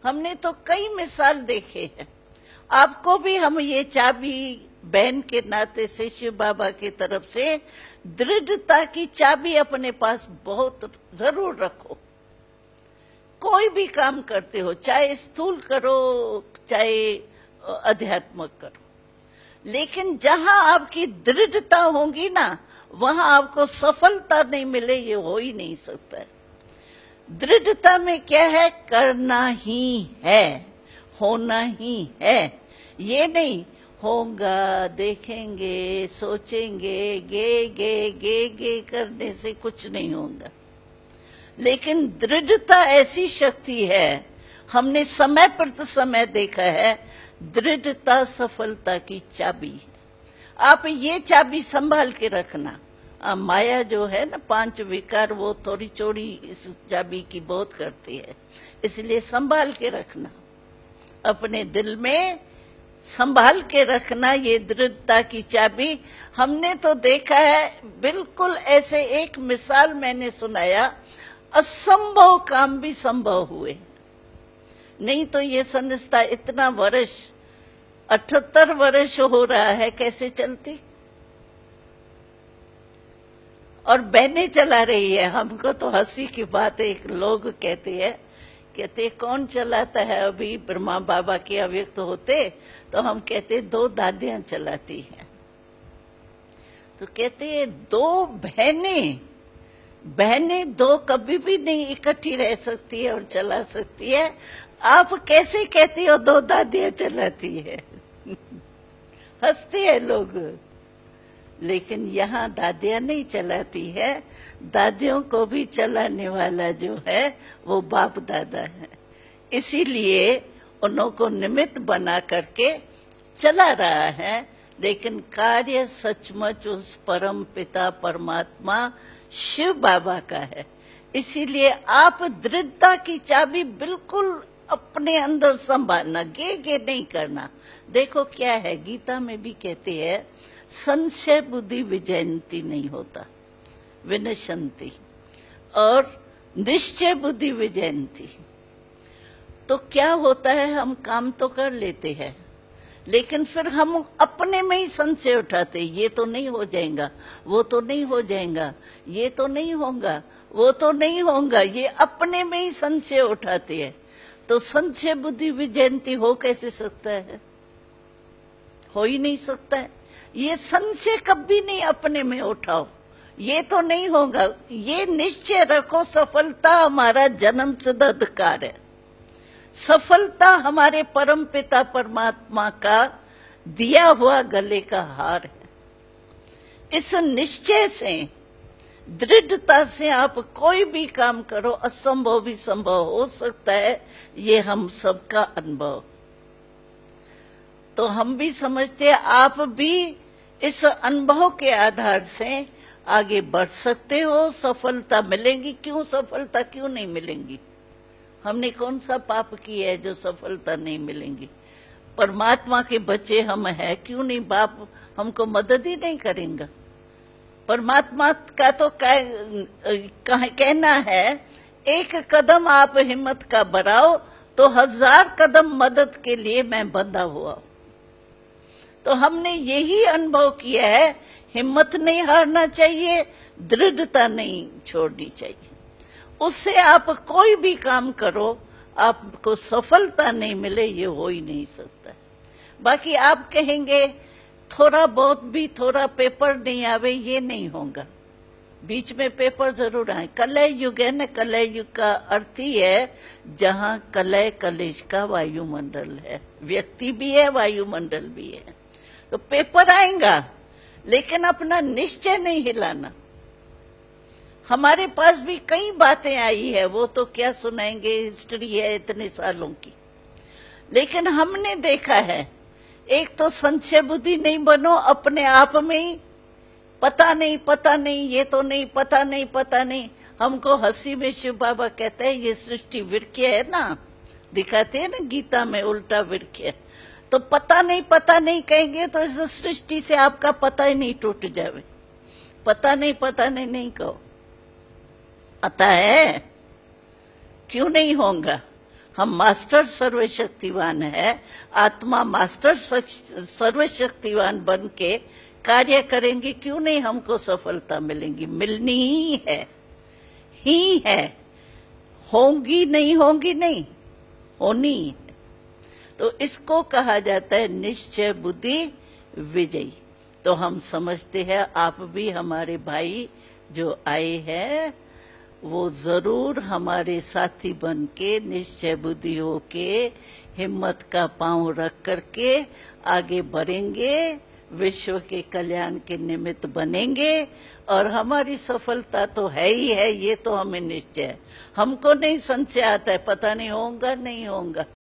हमने तो कई मिसाल देखे हैं। आपको भी हम ये चाबी बहन के नाते से शिव बाबा की तरफ से दृढ़ता की चाबी अपने पास बहुत जरूर रखो। कोई भी काम करते हो, चाहे स्थूल करो चाहे अध्यात्मक करो, लेकिन जहां आपकी दृढ़ता होगी ना, वहां आपको सफलता नहीं मिले, ये हो ही नहीं सकता है। दृढ़ता में क्या है? करना ही है, होना ही है। ये नहीं होगा, देखेंगे, सोचेंगे, गे करने से कुछ नहीं होगा। लेकिन दृढ़ता ऐसी शक्ति है, हमने समय पर समय देखा है, दृढ़ता सफलता की चाबी है। आप ये चाबी संभाल के रखना। माया जो है ना, 5 विकार, वो थोड़ी चोरी इस चाबी की बहुत करती है, इसलिए संभाल के रखना, अपने दिल में संभाल के रखना ये दृढ़ता की चाबी। हमने तो देखा है, बिल्कुल ऐसे एक मिसाल मैंने सुनाया, असंभव काम भी संभव हुए। नहीं तो ये संस्था इतना वर्ष, 78 वर्ष हो रहा है, कैसे चलती? और बहनें चला रही है। हमको तो हंसी की बात है, एक लोग कहते कौन चलाता है? अभी ब्रह्मा बाबा के अव्यक्त होते तो हम कहते 2 दादियां चलाती हैं। तो कहते 2 बहनें 2 कभी भी नहीं इकट्ठी रह सकती है और चला सकती है। आप कैसे कहती हो 2 दादियां चलाती है? हंसते हैं लोग। लेकिन यहाँ दादियां नहीं चलाती है, दादियों को भी चलाने वाला जो है वो बाप दादा है। इसीलिए उन्हों को निमित्त बना करके चला रहा है, लेकिन कार्य सचमुच उस परम पिता परमात्मा शिव बाबा का है। इसीलिए आप दृढ़ता की चाबी बिल्कुल अपने अंदर संभालना, गे नहीं करना। देखो क्या है, गीता में भी कहते हैं, संशय बुद्धि विजयंती नहीं होता, विनशंति, और निश्चय बुद्धि विजयंती। तो क्या होता है, हम काम तो कर लेते हैं, लेकिन फिर हम अपने में ही संशय उठाते, ये तो नहीं हो जाएगा, वो तो नहीं हो जाएगा, ये तो नहीं होगा, वो तो नहीं होगा, ये अपने में ही संशय उठाते हैं। तो संशय बुद्धि विजयंती हो कैसे सकता है? हो ही नहीं सकता है। ये संशय कभी नहीं अपने में उठाओ, ये तो नहीं होगा। ये निश्चय रखो, सफलता हमारा जन्म सिद्ध अधिकार है, सफलता हमारे परम पिता परमात्मा का दिया हुआ गले का हार है। इस निश्चय से, दृढ़ता से आप कोई भी काम करो, असंभव भी संभव हो सकता है। ये हम सबका अनुभव। तो हम भी समझते हैं, आप भी इस अनुभव के आधार से आगे बढ़ सकते हो, सफलता मिलेगी। क्यों सफलता क्यों नहीं मिलेंगी? हमने कौन सा पाप किया है जो सफलता नहीं मिलेंगी? परमात्मा के बच्चे हम हैं, क्यों नहीं बाप हमको मदद ही नहीं करेंगे? परमात्मा का तो कहना है, एक कदम आप हिम्मत का बढ़ाओ तो 1000 कदम मदद के लिए मैं बंधा हुआ। तो हमने यही अनुभव किया है, हिम्मत नहीं हारना चाहिए, दृढ़ता नहीं छोड़नी चाहिए। उससे आप कोई भी काम करो, आपको सफलता नहीं मिले, ये हो ही नहीं सकता। बाकी आप कहेंगे थोड़ा बहुत भी, थोड़ा पेपर नहीं आवे, ये नहीं होगा। बीच में पेपर जरूर आए। कलय युग है ना, कलय युग का अर्थ ही है जहाँ कलय कलेश का वायुमंडल है, व्यक्ति भी है, वायुमंडल भी है। तो पेपर आएगा, लेकिन अपना निश्चय नहीं हिलाना। हमारे पास भी कई बातें आई है, वो तो क्या सुनाएंगे, हिस्ट्री है इतने सालों की। लेकिन हमने देखा है, एक तो संशय बुद्धि नहीं बनो अपने आप में ही, पता नहीं, ये तो नहीं, पता नहीं। हमको हंसी में शिव बाबा कहते हैं, ये सृष्टि वृक्ष है ना, दिखाते हैं ना गीता में उल्टा वृक्ष है। तो पता नहीं कहेंगे तो इस सृष्टि से आपका पता ही नहीं टूट जावे। पता नहीं कहो, पता है क्यों नहीं होगा। हम मास्टर सर्वशक्तिवान है, आत्मा मास्टर सर्वशक्तिवान बन के कार्य करेंगे, क्यों नहीं हमको सफलता मिलेंगी? मिलनी ही है, होंगी नहीं, होंगी नहीं, होनी है। तो इसको कहा जाता है निश्चय बुद्धि विजयी। तो हम समझते हैं आप भी हमारे भाई जो आए हैं वो जरूर हमारे साथी बन के निश्चय बुद्धि होके हिम्मत का पांव रख करके आगे बढ़ेंगे, विश्व के कल्याण के निमित्त बनेंगे। और हमारी सफलता तो है ही है, ये तो हमें निश्चय है। हमको नहीं संशय आता है, पता नहीं होगा नहीं होगा,